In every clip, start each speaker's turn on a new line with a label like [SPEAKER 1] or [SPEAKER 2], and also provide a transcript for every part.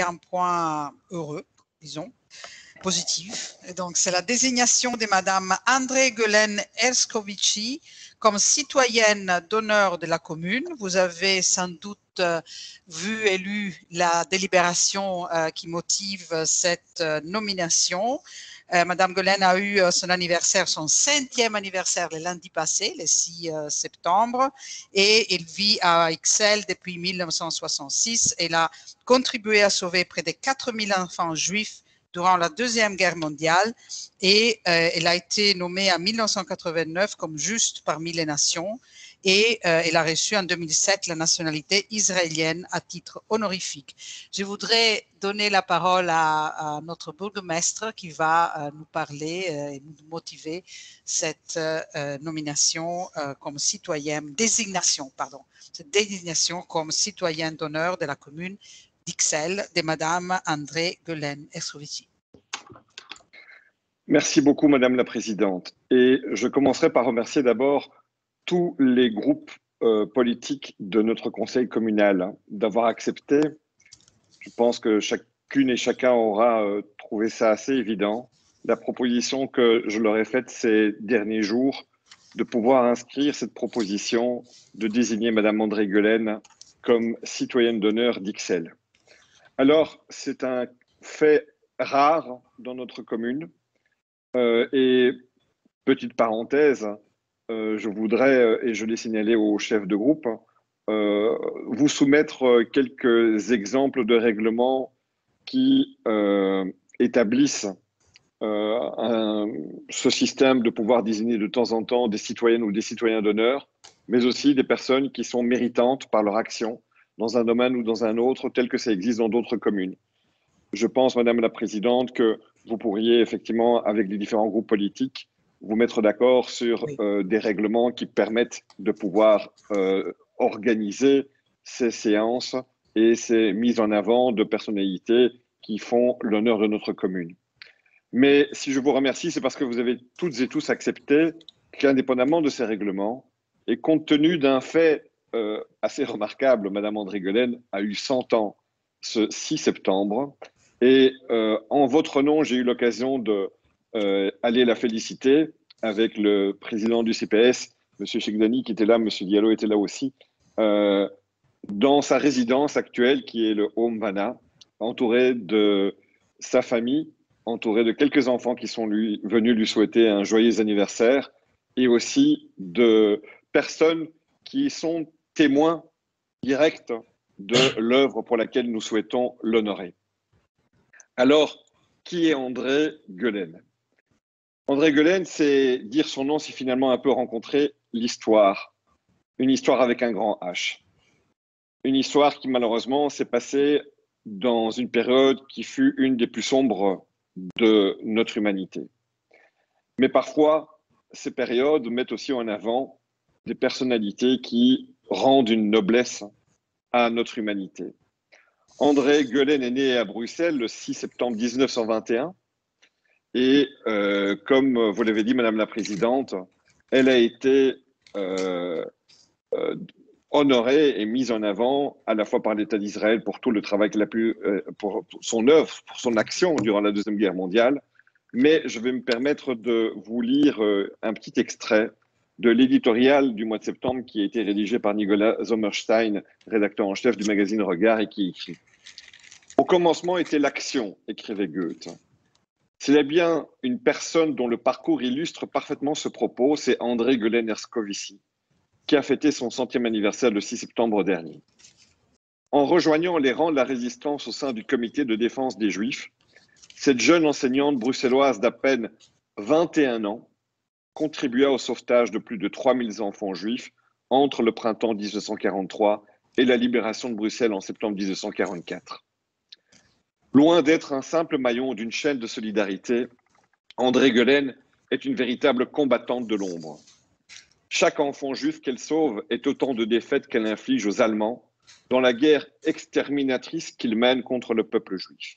[SPEAKER 1] un point heureux, disons, positif. Et donc, c'est la désignation de Madame André Guelen Erskovici comme citoyenne d'honneur de la commune. Vous avez sans doute vu et lu la délibération qui motive cette nomination. Madame Guelen a eu son anniversaire, son 5e anniversaire le lundi passé, le 6 septembre, et elle vit à Ixelles depuis 1966. Elle a contribué à sauver près de 4000 enfants juifs durant la Deuxième Guerre mondiale et elle a été nommée en 1989 comme juste parmi les nations et elle a reçu en 2007 la nationalité israélienne à titre honorifique. Je voudrais donner la parole à notre bourgmestre qui va nous parler et nous motiver cette nomination comme citoyenne, cette désignation comme citoyenne d'honneur de la commune d'Ixelles de Madame André Guelen Erskovici.
[SPEAKER 2] Merci beaucoup, Madame la Présidente. Et je commencerai par remercier d'abord tous les groupes politiques de notre conseil communal d'avoir accepté. Je pense que chacune et chacun aura trouvé ça assez évident. La proposition que je leur ai faite ces derniers jours de pouvoir inscrire cette proposition de désigner Madame André Guelen comme citoyenne d'honneur d'Ixelles. Alors, c'est un fait rare dans notre commune. Et petite parenthèse, je voudrais, et je l'ai signalé au chef de groupe, vous soumettre quelques exemples de règlements qui établissent ce système de pouvoir désigner de temps en temps des citoyennes ou des citoyens d'honneur, mais aussi des personnes qui sont méritantes par leur action dans un domaine ou dans un autre, tel que ça existe dans d'autres communes. Je pense, Madame la Présidente, que vous pourriez effectivement, avec les différents groupes politiques, vous mettre d'accord sur des règlements qui permettent de pouvoir organiser ces séances et ces mises en avant de personnalités qui font l'honneur de notre commune. Mais si je vous remercie, c'est parce que vous avez toutes et tous accepté qu'indépendamment de ces règlements, et compte tenu d'un fait assez remarquable, Madame André Guelen a eu 100 ans ce 6 septembre, et en votre nom, j'ai eu l'occasion d'aller la féliciter avec le président du CPS, M. Chekdani, qui était là, M. Diallo était là aussi, dans sa résidence actuelle, qui est le Home Vana, entouré de sa famille, entouré de quelques enfants qui sont venus lui souhaiter un joyeux anniversaire, et aussi de personnes qui sont témoins directs de l'œuvre pour laquelle nous souhaitons l'honorer. Alors, qui est André Guelen? André Guelen, c'est dire son nom, c'est finalement un peu rencontrer l'histoire. Une histoire avec un grand H. Une histoire qui malheureusement s'est passée dans une période qui fut une des plus sombres de notre humanité. Mais parfois, ces périodes mettent aussi en avant des personnalités qui rendent une noblesse à notre humanité. André Guelen est né à Bruxelles le 6 septembre 1921 et comme vous l'avez dit, Madame la Présidente, elle a été honorée et mise en avant à la fois par l'État d'Israël pour tout le travail qu'elle a pu, pour son œuvre, pour son action durant la Deuxième Guerre mondiale. Mais je vais me permettre de vous lire un petit extrait de l'éditorial du mois de septembre qui a été rédigé par Nicolas Sommerstein, rédacteur en chef du magazine Regard, et qui écrit « Au commencement était l'action », écrivait Goethe. S'il y a bien une personne dont le parcours illustre parfaitement ce propos, c'est André Guelen Erskovici, qui a fêté son 100e anniversaire le 6 septembre dernier. En rejoignant les rangs de la résistance au sein du comité de défense des Juifs, cette jeune enseignante bruxelloise d'à peine 21 ans contribua au sauvetage de plus de 3000 enfants juifs entre le printemps 1943 et la libération de Bruxelles en septembre 1944. Loin d'être un simple maillon d'une chaîne de solidarité, André Guelen est une véritable combattante de l'ombre. Chaque enfant juif qu'elle sauve est autant de défaites qu'elle inflige aux Allemands dans la guerre exterminatrice qu'ils mènent contre le peuple juif.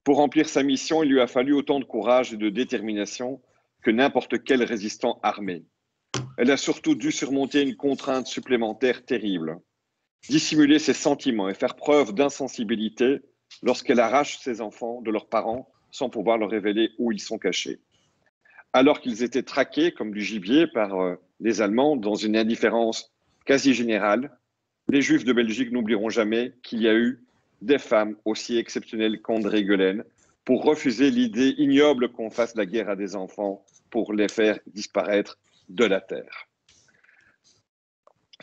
[SPEAKER 2] Pour remplir sa mission, il lui a fallu autant de courage et de détermination que n'importe quel résistant armé. Elle a surtout dû surmonter une contrainte supplémentaire terrible, dissimuler ses sentiments et faire preuve d'insensibilité lorsqu'elle arrache ses enfants de leurs parents sans pouvoir leur révéler où ils sont cachés. Alors qu'ils étaient traqués comme du gibier par les Allemands dans une indifférence quasi générale, les Juifs de Belgique n'oublieront jamais qu'il y a eu des femmes aussi exceptionnelles qu'André Guelen pour refuser l'idée ignoble qu'on fasse la guerre à des enfants pour les faire disparaître de la terre.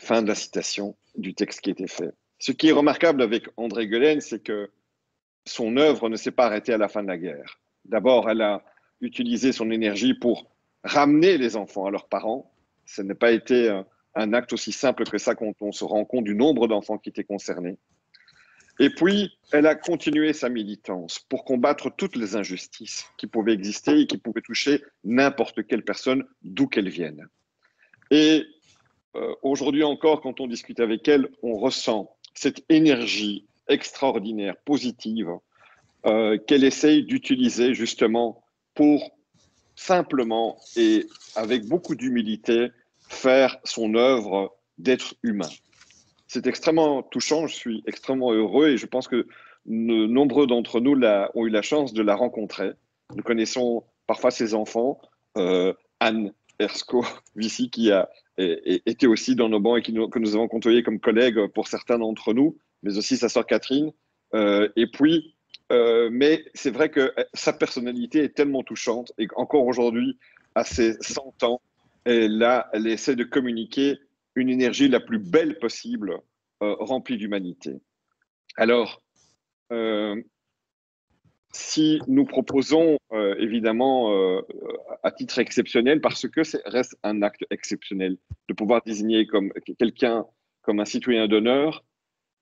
[SPEAKER 2] Fin de la citation du texte qui était fait. Ce qui est remarquable avec André Guelen, c'est que son œuvre ne s'est pas arrêtée à la fin de la guerre. D'abord, elle a utilisé son énergie pour ramener les enfants à leurs parents. Ce n'a pas été un acte aussi simple que ça quand on se rend compte du nombre d'enfants qui étaient concernés. Et puis, elle a continué sa militance pour combattre toutes les injustices qui pouvaient exister et qui pouvaient toucher n'importe quelle personne, d'où qu'elle vienne. Et aujourd'hui encore, quand on discute avec elle, on ressent cette énergie extraordinaire, positive, qu'elle essaye d'utiliser justement pour simplement et avec beaucoup d'humilité faire son œuvre d'être humain. C'est extrêmement touchant, je suis extrêmement heureux et je pense que nombreux d'entre nous ont eu la chance de la rencontrer. Nous connaissons parfois ses enfants, Anne Ersko-Vici qui a été aussi dans nos bancs et que nous avons côtoyé comme collègues pour certains d'entre nous, mais aussi sa sœur Catherine. Mais c'est vrai que sa personnalité est tellement touchante et encore aujourd'hui, à ses 100 ans, elle essaie de communiquer une énergie la plus belle possible, remplie d'humanité. Alors, si nous proposons évidemment à titre exceptionnel, parce que ça reste un acte exceptionnel, de pouvoir désigner comme quelqu'un comme un citoyen d'honneur,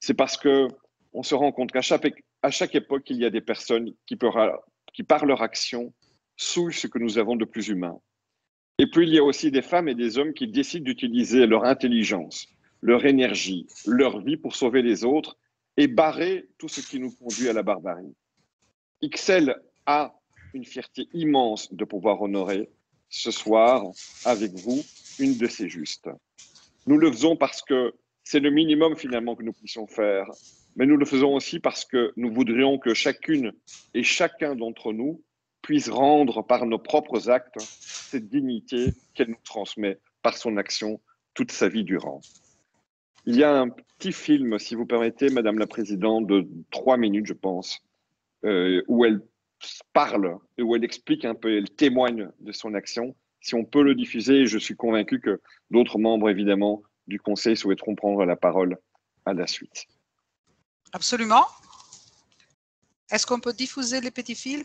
[SPEAKER 2] c'est parce que on se rend compte qu'à chaque époque, il y a des personnes qui, par leur action, souillent ce que nous avons de plus humain. Et puis, il y a aussi des femmes et des hommes qui décident d'utiliser leur intelligence, leur énergie, leur vie pour sauver les autres et barrer tout ce qui nous conduit à la barbarie. XL a une fierté immense de pouvoir honorer ce soir, avec vous, une de ces justes. Nous le faisons parce que c'est le minimum finalement que nous puissions faire, mais nous le faisons aussi parce que nous voudrions que chacune et chacun d'entre nous puisse rendre par nos propres actes cette dignité qu'elle nous transmet par son action toute sa vie durant. Il y a un petit film, si vous permettez, Madame la Présidente, de 3 minutes, je pense, où elle parle, où elle explique un peu, elle témoigne de son action. Si on peut le diffuser, je suis convaincu que d'autres membres, évidemment, du Conseil souhaiteront prendre la parole à la suite.
[SPEAKER 1] Absolument. Est-ce qu'on peut diffuser les petits films?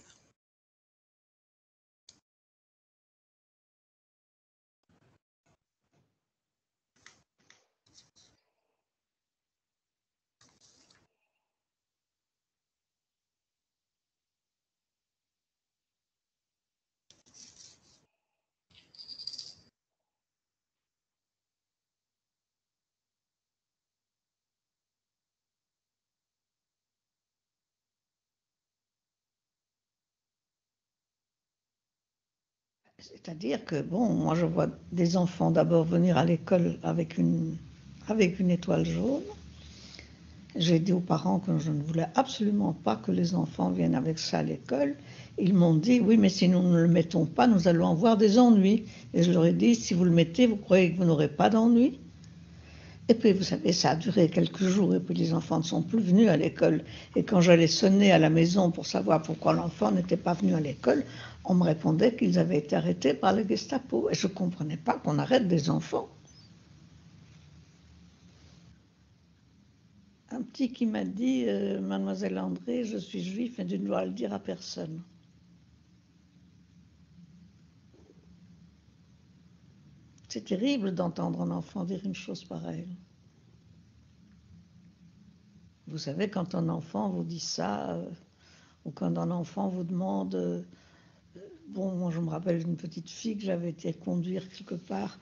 [SPEAKER 3] C'est-à-dire que, bon, moi je vois des enfants d'abord venir à l'école avec une étoile jaune. J'ai dit aux parents que je ne voulais absolument pas que les enfants viennent avec ça à l'école. Ils m'ont dit, oui, mais si nous ne le mettons pas, nous allons avoir des ennuis. Et je leur ai dit, si vous le mettez, vous croyez que vous n'aurez pas d'ennuis? Et puis, vous savez, ça a duré quelques jours, et puis les enfants ne sont plus venus à l'école. Et quand j'allais sonner à la maison pour savoir pourquoi l'enfant n'était pas venu à l'école, on me répondait qu'ils avaient été arrêtés par le Gestapo. Et je ne comprenais pas qu'on arrête des enfants. Un petit qui m'a dit, Mademoiselle André, je suis juif et tu ne dois le dire à personne. C'est terrible d'entendre un enfant dire une chose pareille. Vous savez, quand un enfant vous dit ça, ou quand un enfant vous demande... bon, moi je me rappelle d'une petite fille que j'avais été conduire quelque part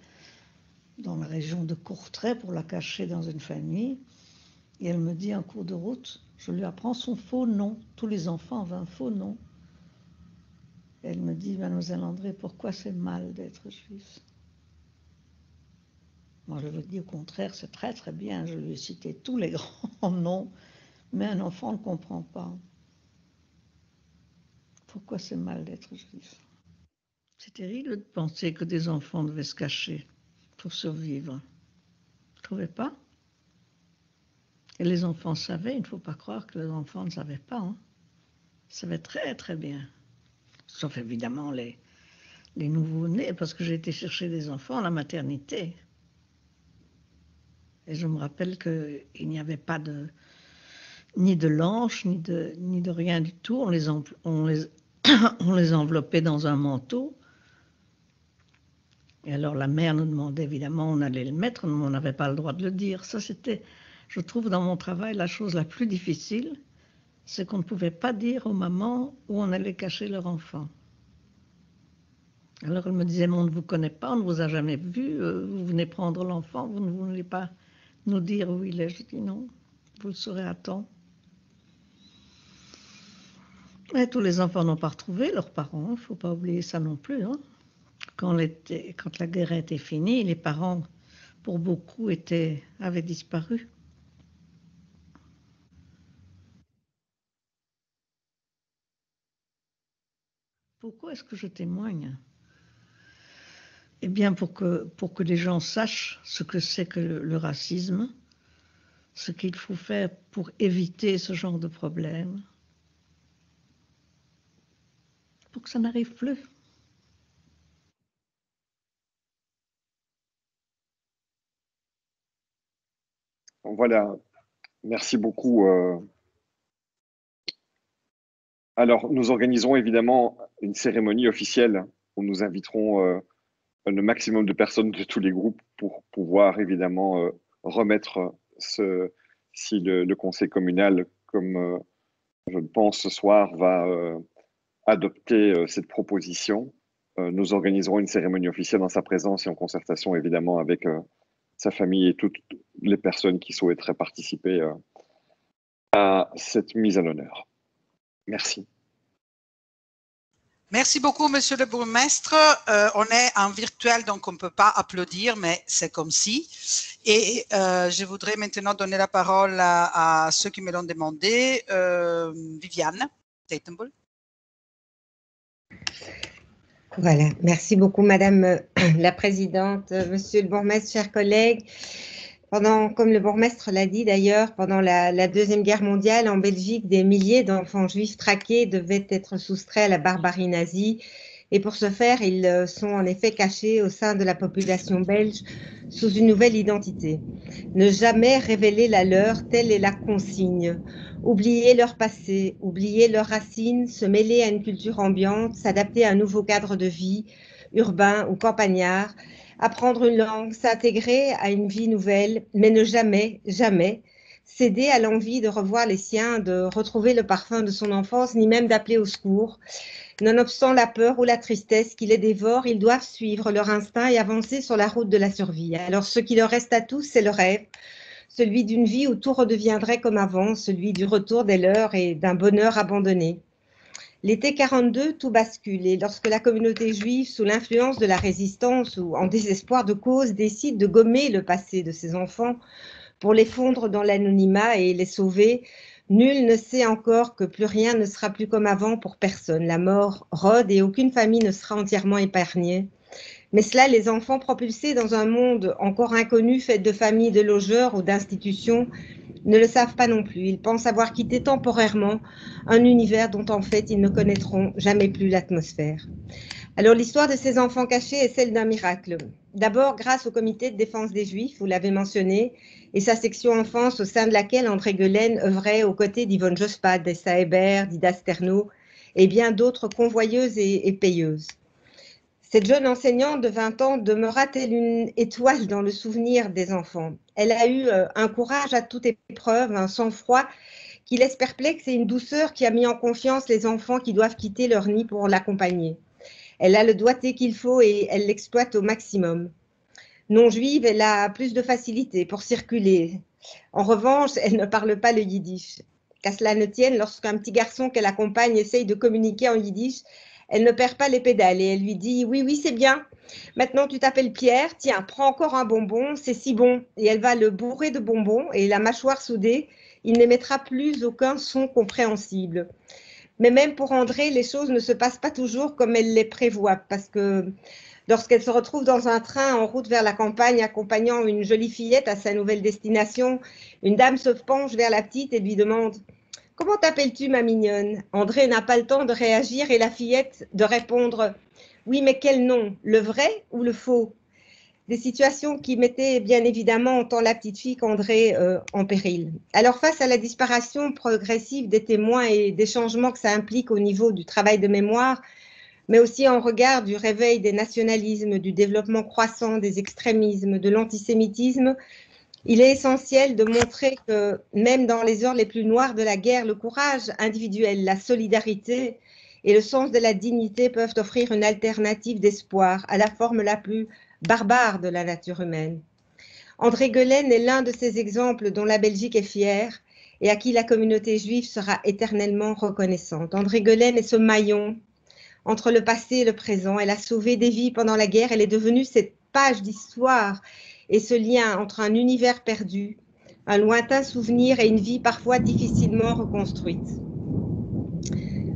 [SPEAKER 3] dans la région de Courtrai pour la cacher dans une famille. Et elle me dit en cours de route, je lui apprends son faux nom. Tous les enfants avaient un faux nom. Et elle me dit, Mademoiselle André, pourquoi c'est mal d'être juif? Moi, je lui dis au contraire, c'est très très bien. Je lui ai cité tous les grands noms, mais un enfant ne comprend pas. pourquoi c'est mal d'être juif. C'est terrible de penser que des enfants devaient se cacher pour survivre. Vous ne trouvez pas? Et les enfants savaient, il ne faut pas croire que les enfants ne savaient pas. Hein. Ils savaient très très bien. Sauf évidemment les nouveau-nés, parce que j'ai été chercher des enfants à la maternité. Et je me rappelle qu'il n'y avait pas ni de lanche, ni de rien du tout. On les enveloppait dans un manteau. Et alors la mère nous demandait, évidemment, on allait le mettre, mais on n'avait pas le droit de le dire. Ça, c'était, je trouve, dans mon travail, la chose la plus difficile, c'est qu'on ne pouvait pas dire aux mamans où on allait cacher leur enfant. Alors elle me disait, mais on ne vous connaît pas, on ne vous a jamais vu, vous venez prendre l'enfant, vous ne voulez pas nous dire où il est. Je dis non, vous le saurez à temps. Et tous les enfants n'ont pas retrouvé leurs parents, il ne faut pas oublier ça non plus. Hein. Quand la guerre était finie, les parents, pour beaucoup, avaient disparu. Pourquoi est-ce que je témoigne? Eh bien, pour que les gens sachent ce que c'est que le racisme, ce qu'il faut faire pour éviter ce genre de problème, pour que ça n'arrive plus.
[SPEAKER 2] Voilà, merci beaucoup. Alors, nous organiserons évidemment une cérémonie officielle où nous inviterons le maximum de personnes de tous les groupes pour pouvoir évidemment remettre si le conseil communal, comme je le pense ce soir, va adopter cette proposition. Nous organiserons une cérémonie officielle dans sa présence et en concertation évidemment avec sa famille et toutes les personnes qui souhaiteraient participer à cette mise à l'honneur. Merci.
[SPEAKER 1] Merci beaucoup, monsieur le bourgmestre. On est en virtuel, donc on ne peut pas applaudir, mais c'est comme si. Et je voudrais maintenant donner la parole à ceux qui me l'ont demandé. Viviane Tatenbull.
[SPEAKER 4] Voilà, merci beaucoup, Madame la Présidente, Monsieur le bourgmestre, chers collègues. Comme le bourgmestre l'a dit d'ailleurs, pendant la Deuxième Guerre mondiale, en Belgique, des milliers d'enfants juifs traqués devaient être soustraits à la barbarie nazie. Et pour ce faire, ils sont en effet cachés au sein de la population belge sous une nouvelle identité. Ne jamais révéler la leur, telle est la consigne. Oublier leur passé, oublier leurs racines, se mêler à une culture ambiante, s'adapter à un nouveau cadre de vie, urbain ou campagnard, apprendre une langue, s'intégrer à une vie nouvelle, mais ne jamais, jamais céder à l'envie de revoir les siens, de retrouver le parfum de son enfance, ni même d'appeler au secours. Nonobstant la peur ou la tristesse qui les dévore, ils doivent suivre leur instinct et avancer sur la route de la survie. Alors ce qui leur reste à tous, c'est le rêve, celui d'une vie où tout redeviendrait comme avant, celui du retour des leurs et d'un bonheur abandonné. L'été 42, tout bascule et lorsque la communauté juive, sous l'influence de la résistance ou en désespoir de cause, décide de gommer le passé de ses enfants pour les fondre dans l'anonymat et les sauver, nul ne sait encore que plus rien ne sera plus comme avant pour personne. La mort rôde et aucune famille ne sera entièrement épargnée. Mais cela, les enfants propulsés dans un monde encore inconnu, fait de familles, de logeurs ou d'institutions, ne le savent pas non plus. Ils pensent avoir quitté temporairement un univers dont en fait ils ne connaîtront jamais plus l'atmosphère. Alors l'histoire de ces enfants cachés est celle d'un miracle. D'abord grâce au comité de défense des Juifs, vous l'avez mentionné, et sa section enfance au sein de laquelle André Guelen œuvrait aux côtés d'Yvonne Jospad, d'Essa Hébert, d'Ida Sterno et bien d'autres convoyeuses et payeuses. Cette jeune enseignante de 20 ans demeura telle une étoile dans le souvenir des enfants. Elle a eu un courage à toute épreuve, un sang-froid qui laisse perplexe et une douceur qui a mis en confiance les enfants qui doivent quitter leur nid pour l'accompagner. Elle a le doigté qu'il faut et elle l'exploite au maximum. Non juive, elle a plus de facilité pour circuler. En revanche, elle ne parle pas le yiddish. Qu'à cela ne tienne, lorsqu'un petit garçon qu'elle accompagne essaye de communiquer en yiddish, elle ne perd pas les pédales et elle lui dit « Oui, oui, c'est bien. Maintenant, tu t'appelles Pierre. Tiens, prends encore un bonbon, c'est si bon. » Et elle va le bourrer de bonbons et la mâchoire soudée, il n'émettra plus aucun son compréhensible. Mais même pour André, les choses ne se passent pas toujours comme elle les prévoit, parce que lorsqu'elle se retrouve dans un train en route vers la campagne, accompagnant une jolie fillette à sa nouvelle destination, une dame se penche vers la petite et lui demande « Comment t'appelles-tu, ma mignonne ?» André n'a pas le temps de réagir et la fillette de répondre « Oui, mais quel nom? Le vrai ou le faux ?» Des situations qui mettaient bien évidemment tant la petite fille qu'André en péril. Alors face à la disparition progressive des témoins et des changements que ça implique au niveau du travail de mémoire, mais aussi en regard du réveil des nationalismes, du développement croissant des extrémismes, de l'antisémitisme, il est essentiel de montrer que même dans les heures les plus noires de la guerre, le courage individuel, la solidarité et le sens de la dignité peuvent offrir une alternative d'espoir à la forme la plus barbare de la nature humaine. André Guelen est l'un de ces exemples dont la Belgique est fière et à qui la communauté juive sera éternellement reconnaissante. André Guelen est ce maillon entre le passé et le présent. Elle a sauvé des vies pendant la guerre. Elle est devenue cette page d'histoire et ce lien entre un univers perdu, un lointain souvenir et une vie parfois difficilement reconstruite.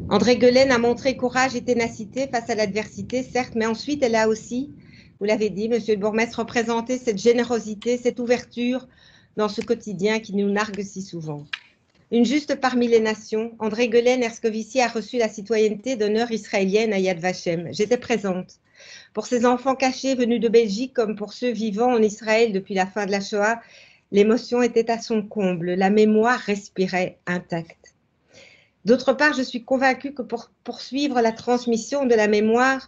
[SPEAKER 4] André Guelen a montré courage et ténacité face à l'adversité, certes, mais ensuite elle a aussi, vous l'avez dit, monsieur le bourgmestre, représenté cette générosité, cette ouverture dans ce quotidien qui nous nargue si souvent. Une juste parmi les nations, André Guelen Herscovici a reçu la citoyenneté d'honneur israélienne à Yad Vashem. J'étais présente. Pour ces enfants cachés venus de Belgique comme pour ceux vivant en Israël depuis la fin de la Shoah, l'émotion était à son comble, la mémoire respirait intacte. D'autre part, je suis convaincue que pour poursuivre la transmission de la mémoire,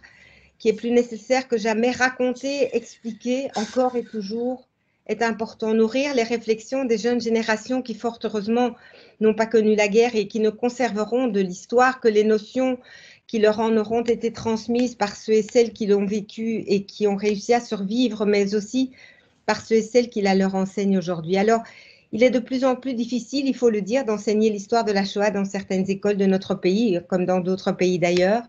[SPEAKER 4] qui est plus nécessaire que jamais, raconter, expliquer, encore et toujours, est important. Nourrir les réflexions des jeunes générations qui, fort heureusement, n'ont pas connu la guerre et qui ne conserveront de l'histoire que les notions qui leur en auront été transmises par ceux et celles qui l'ont vécu et qui ont réussi à survivre, mais aussi par ceux et celles qui la leur enseignent aujourd'hui. Alors, il est de plus en plus difficile, il faut le dire, d'enseigner l'histoire de la Shoah dans certaines écoles de notre pays, comme dans d'autres pays d'ailleurs.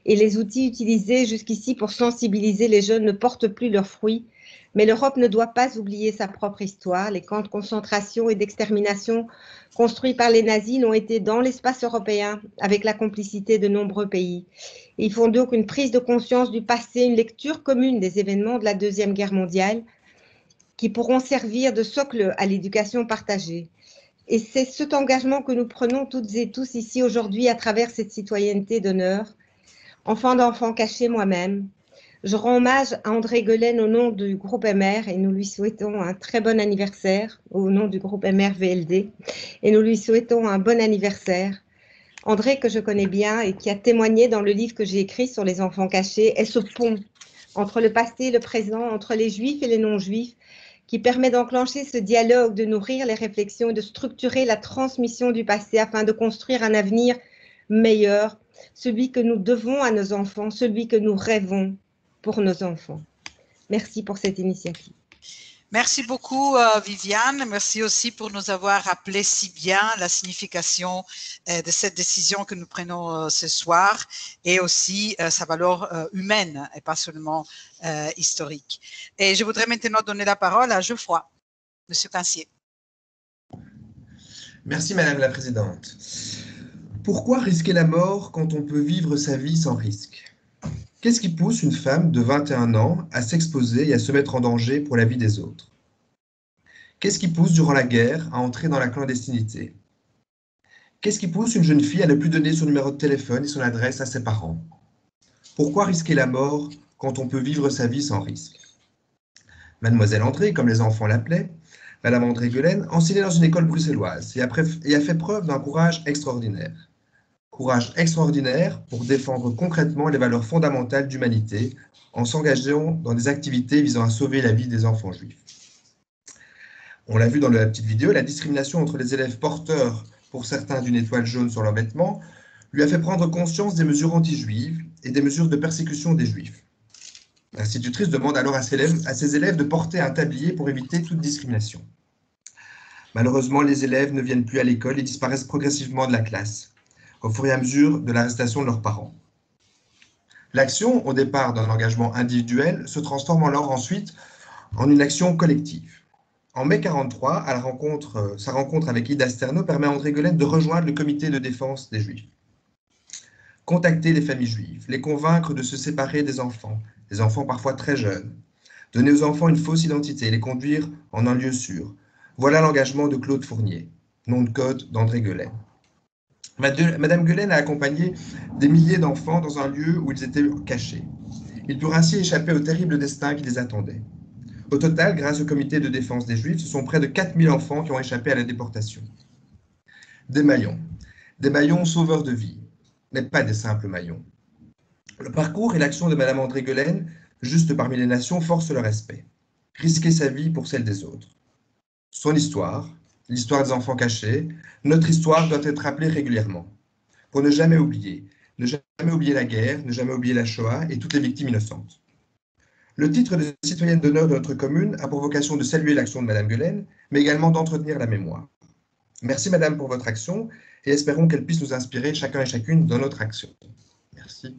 [SPEAKER 4] Et les outils utilisés jusqu'ici pour sensibiliser les jeunes ne portent plus leurs fruits. Mais l'Europe ne doit pas oublier sa propre histoire. Les camps de concentration et d'extermination construits par les nazis l'ont été dans l'espace européen, avec la complicité de nombreux pays. Et il faut donc une prise de conscience du passé, une lecture commune des événements de la Deuxième Guerre mondiale, qui pourront servir de socle à l'éducation partagée. Et c'est cet engagement que nous prenons toutes et tous ici aujourd'hui à travers cette citoyenneté d'honneur. Enfant d'enfant caché moi-même, je rends hommage à André Guelen au nom du groupe MR et nous lui souhaitons un très bon anniversaire au nom du groupe MR VLD et nous lui souhaitons un bon anniversaire. André, que je connais bien et qui a témoigné dans le livre que j'ai écrit sur les enfants cachés, est ce pont entre le passé et le présent, entre les juifs et les non-juifs, qui permet d'enclencher ce dialogue, de nourrir les réflexions et de structurer la transmission du passé afin de construire un avenir meilleur, celui que nous devons à nos enfants, celui que nous rêvons pour nos enfants. Merci pour cette initiative.
[SPEAKER 1] Merci beaucoup, Viviane. Merci aussi pour nous avoir rappelé si bien la signification de cette décision que nous prenons ce soir et aussi sa valeur humaine et pas seulement historique. Et je voudrais maintenant donner la parole à Geoffroy, Monsieur Pincier.
[SPEAKER 5] Merci, Madame la Présidente. Pourquoi risquer la mort quand on peut vivre sa vie sans risque ? Qu'est-ce qui pousse une femme de 21 ans à s'exposer et à se mettre en danger pour la vie des autres? Qu'est-ce qui pousse durant la guerre à entrer dans la clandestinité? Qu'est-ce qui pousse une jeune fille à ne plus donner son numéro de téléphone et son adresse à ses parents? Pourquoi risquer la mort quand on peut vivre sa vie sans risque? Mademoiselle André, comme les enfants l'appelaient, Madame André Guelen, enseignait dans une école bruxelloise et a fait preuve d'un courage extraordinaire. Courage extraordinaire pour défendre concrètement les valeurs fondamentales d'humanité en s'engageant dans des activités visant à sauver la vie des enfants juifs. On l'a vu dans la petite vidéo, la discrimination entre les élèves porteurs, pour certains d'une étoile jaune sur leur vêtement, lui a fait prendre conscience des mesures anti-juives et des mesures de persécution des juifs. L'institutrice demande alors à ses élèves de porter un tablier pour éviter toute discrimination. Malheureusement, les élèves ne viennent plus à l'école et disparaissent progressivement de la classe, au fur et à mesure de l'arrestation de leurs parents. L'action, au départ d'un engagement individuel, se transforme alors ensuite en une action collective. En mai 1943, sa rencontre avec Ida Sterno permet à André Guelen de rejoindre le comité de défense des Juifs. contacter les familles juives, les convaincre de se séparer des enfants parfois très jeunes, donner aux enfants une fausse identité, les conduire en un lieu sûr. Voilà l'engagement de Claude Fournier, nom de code d'André Guelen. Madame Guelen a accompagné des milliers d'enfants dans un lieu où ils étaient cachés. Ils purent ainsi échapper au terrible destin qui les attendait. Au total, grâce au comité de défense des Juifs, ce sont près de 4000 enfants qui ont échappé à la déportation. Des maillons sauveurs de vie, mais pas des simples maillons. Le parcours et l'action de Madame André Guelen, juste parmi les nations, forcent le respect. Risquer sa vie pour celle des autres. Son histoire, l'histoire des enfants cachés, notre histoire doit être rappelée régulièrement, pour ne jamais oublier la guerre, ne jamais oublier la Shoah et toutes les victimes innocentes. Le titre de citoyenne d'honneur de notre commune a pour vocation de saluer l'action de Madame Guelen, mais également d'entretenir la mémoire. Merci Madame pour votre action et espérons qu'elle puisse nous inspirer chacun et chacune dans notre action. Merci.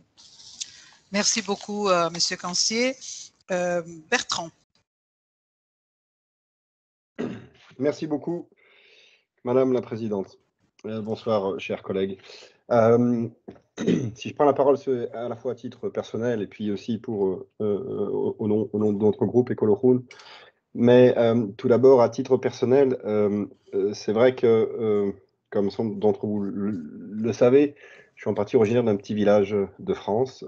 [SPEAKER 1] Merci beaucoup, Monsieur Cancier. Bertrand.
[SPEAKER 6] Merci beaucoup, Madame la Présidente. Bonsoir, chers collègues. Si je prends la parole, c'est à la fois à titre personnel et puis aussi au nom de notre groupe Écolo-Roun. Mais tout d'abord, à titre personnel, c'est vrai que, comme d'entre vous le savez, je suis en partie originaire d'un petit village de France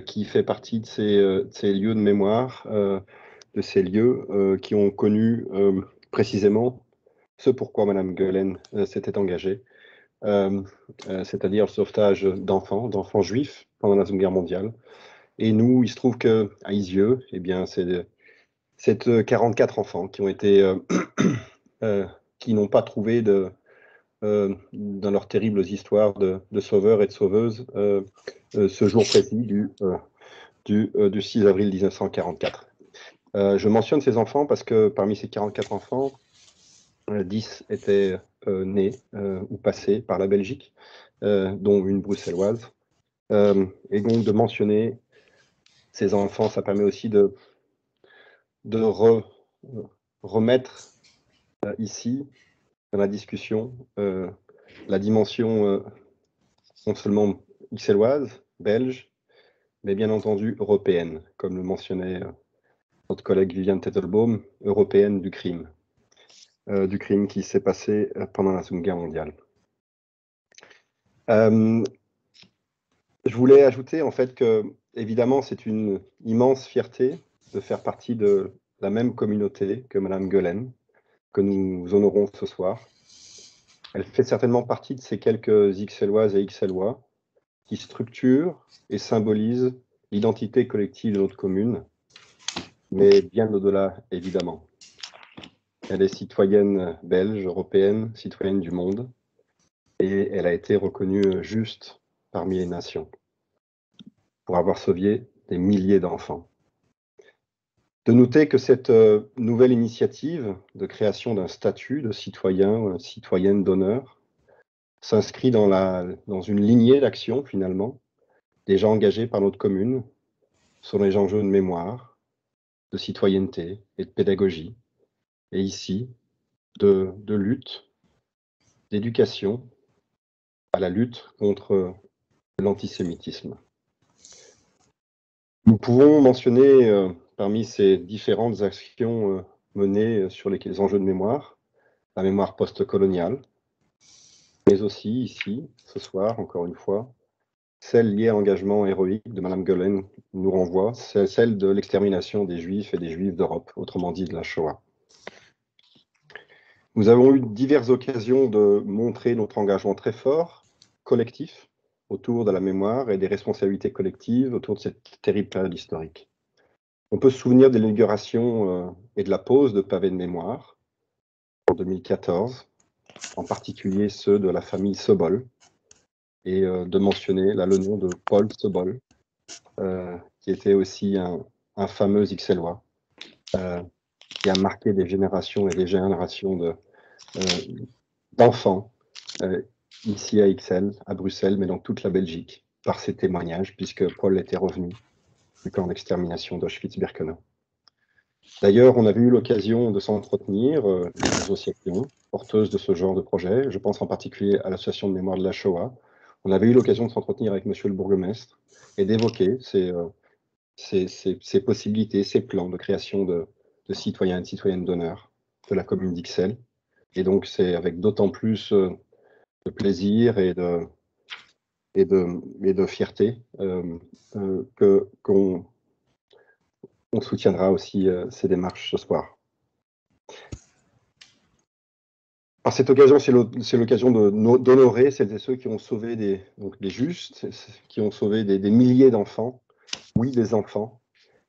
[SPEAKER 6] qui fait partie de ces lieux de mémoire, de ces lieux qui ont connu précisément ce pourquoi Madame Guelen s'était engagée, c'est-à-dire le sauvetage d'enfants juifs pendant la Seconde Guerre mondiale. Et nous, il se trouve qu'à Isieux, eh bien, c'est 44 enfants qui ont été, qui n'ont pas trouvé dans leurs terribles histoires de sauveurs et de sauveuses ce jour précis du 6 avril 1944. Je mentionne ces enfants parce que parmi ces 44 enfants, 10 étaient nés ou passés par la Belgique, dont une bruxelloise. Et donc de mentionner ces enfants, ça permet aussi de remettre ici, dans la discussion, la dimension non seulement ixelloise, belge, mais bien entendu européenne, comme le mentionnait notre collègue Viviane Tettelbaum, européenne du crime qui s'est passé pendant la Seconde Guerre mondiale. Je voulais ajouter en fait que, évidemment, c'est une immense fierté de faire partie de la même communauté que Madame Guelen, que nous honorons ce soir. Elle fait certainement partie de ces quelques Ixelloises et Ixellois qui structurent et symbolisent l'identité collective de notre commune, mais bien au-delà, évidemment. Elle est citoyenne belge, européenne, citoyenne du monde, et elle a été reconnue juste parmi les nations pour avoir sauvé des milliers d'enfants. De noter que cette nouvelle initiative de création d'un statut de citoyen, citoyenne d'honneur, s'inscrit dans une lignée d'action, finalement, déjà engagée par notre commune sur les enjeux de mémoire, de citoyenneté et de pédagogie, et ici, de lutte, d'éducation à la lutte contre l'antisémitisme. Nous pouvons mentionner parmi ces différentes actions menées sur les enjeux de mémoire, la mémoire post-coloniale, mais aussi ici, ce soir, encore une fois, celle liée à l'engagement héroïque de Madame Guelen nous renvoie, c'est celle de l'extermination des Juifs et des Juifs d'Europe, autrement dit de la Shoah. Nous avons eu diverses occasions de montrer notre engagement très fort, collectif, autour de la mémoire et des responsabilités collectives autour de cette terrible période historique. On peut se souvenir de l'inauguration et de la pose de pavés de mémoire en 2014, en particulier ceux de la famille Sobol, et de mentionner là le nom de Paul Sobol, qui était aussi un fameux Ixellois, qui a marqué des générations et des générations d'enfants ici à Ixelles, à Bruxelles, mais dans toute la Belgique, par ses témoignages, puisque Paul était revenu du camp d'extermination d'Auschwitz-Birkenau. D'ailleurs, on avait eu l'occasion de s'entretenir, les associations porteuses de ce genre de projet. Je pense en particulier à l'association de mémoire de la Shoah, On avait eu l'occasion de s'entretenir avec Monsieur le bourgmestre et d'évoquer ces possibilités, ces plans de création de citoyens et de citoyennes d'honneur de la commune d'Ixelles. Et donc, c'est avec d'autant plus de plaisir et de fierté qu'on soutiendra aussi ces démarches ce soir. Par cette occasion, c'est l'occasion d'honorer celles et ceux qui ont sauvé des justes, qui ont sauvé des milliers d'enfants, oui, des enfants,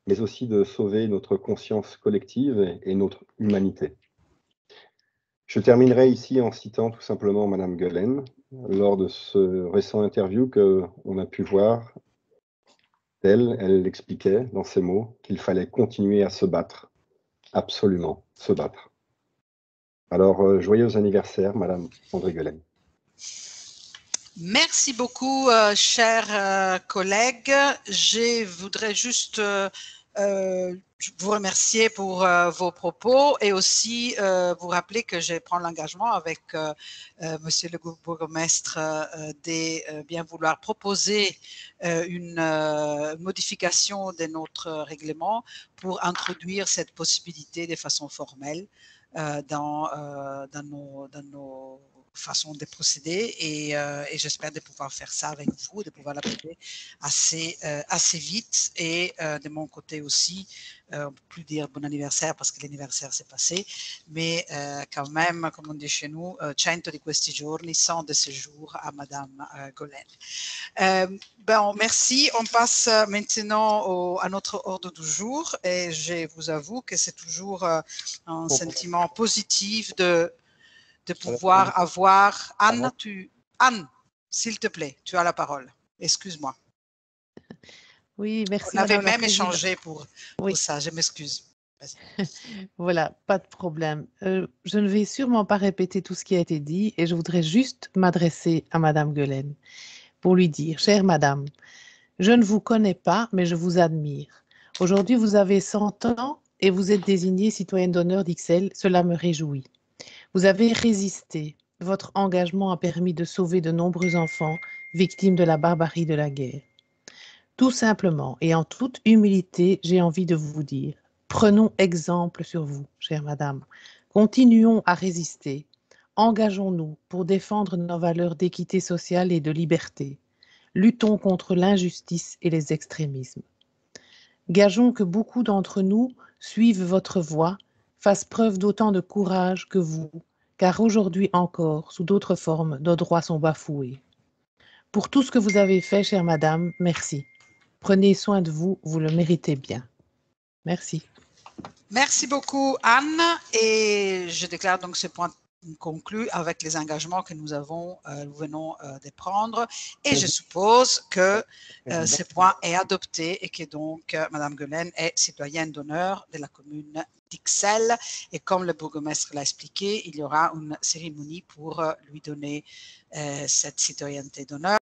[SPEAKER 6] mais aussi de sauver notre conscience collective et notre humanité. Je terminerai ici en citant tout simplement Madame Guelen, lors de ce récent interview qu'on a pu voir. Elle expliquait dans ces mots qu'il fallait continuer à se battre, absolument se battre. Alors, joyeux anniversaire, Madame André Guelen.
[SPEAKER 1] Merci beaucoup, chers collègues. Je voudrais juste vous remercier pour vos propos et aussi vous rappeler que je prends l'engagement avec Monsieur le bourgmestre de bien vouloir proposer une modification de notre règlement pour introduire cette possibilité de façon formelle dans nos façons de procéder et j'espère de pouvoir faire ça avec vous, de pouvoir l'appeler assez vite et de mon côté aussi, on ne peut plus dire bon anniversaire parce que l'anniversaire s'est passé, mais quand même, comme on dit chez nous, 100 di questi giorni, 100 de ces jours à Madame Guelen. Bon, merci. On passe maintenant à notre ordre du jour et je vous avoue que c'est toujours un sentiment positif de pouvoir avoir… Anne, Anne, s'il te plaît, tu as la parole. Excuse-moi.
[SPEAKER 7] Oui, merci.
[SPEAKER 1] On avait
[SPEAKER 7] Madame la
[SPEAKER 1] même
[SPEAKER 7] Présidente.
[SPEAKER 1] échangé pour ça, je m'excuse.
[SPEAKER 7] Voilà, pas de problème. Je ne vais sûrement pas répéter tout ce qui a été dit et je voudrais juste m'adresser à Madame Guelen pour lui dire, chère Madame, je ne vous connais pas, mais je vous admire. Aujourd'hui, vous avez 100 ans et vous êtes désignée citoyenne d'honneur d'Ixelles. Cela me réjouit. Vous avez résisté. Votre engagement a permis de sauver de nombreux enfants victimes de la barbarie de la guerre. Tout simplement et en toute humilité, j'ai envie de vous dire, prenons exemple sur vous, chère Madame. Continuons à résister. Engageons-nous pour défendre nos valeurs d'équité sociale et de liberté. Luttons contre l'injustice et les extrémismes. Gageons que beaucoup d'entre nous suivent votre voie, fassent preuve d'autant de courage que vous, car aujourd'hui encore, sous d'autres formes, nos droits sont bafoués. Pour tout ce que vous avez fait, chère Madame, merci. Prenez soin de vous, vous le méritez bien. Merci.
[SPEAKER 1] Merci beaucoup, Anne. Et je déclare donc ce point conclu avec les engagements que nous venons de prendre. Et je suppose que ce point est adopté et que donc Madame Guelen est citoyenne d'honneur de la commune d'Ixelles. Et comme le bourgmestre l'a expliqué, il y aura une cérémonie pour lui donner cette citoyenneté d'honneur.